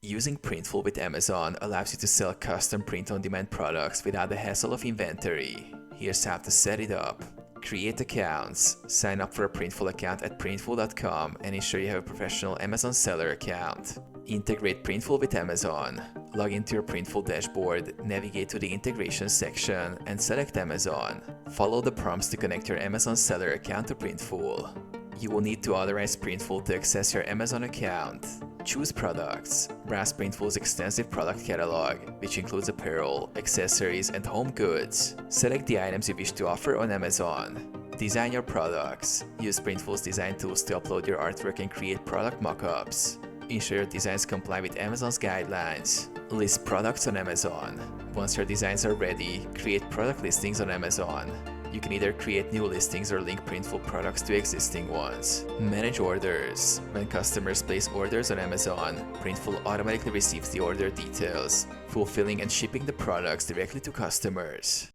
Using Printful with Amazon allows you to sell custom print-on-demand products without the hassle of inventory. Here's how to set it up. Create accounts. Sign up for a Printful account at printful.com and ensure you have a professional Amazon seller account. Integrate Printful with Amazon. Log into your Printful dashboard, navigate to the integration section, and select Amazon. Follow the prompts to connect your Amazon seller account to Printful. You will need to authorize Printful to access your Amazon account. Choose products. Browse Printful's extensive product catalog, which includes apparel, accessories, and home goods. Select the items you wish to offer on Amazon. Design your products. Use Printful's design tools to upload your artwork and create product mockups. Ensure your designs comply with Amazon's guidelines. List products on Amazon. Once your designs are ready, create product listings on Amazon. You can either create new listings or link Printful products to existing ones. Manage orders. When customers place orders on Amazon, Printful automatically receives the order details, fulfilling and shipping the products directly to customers.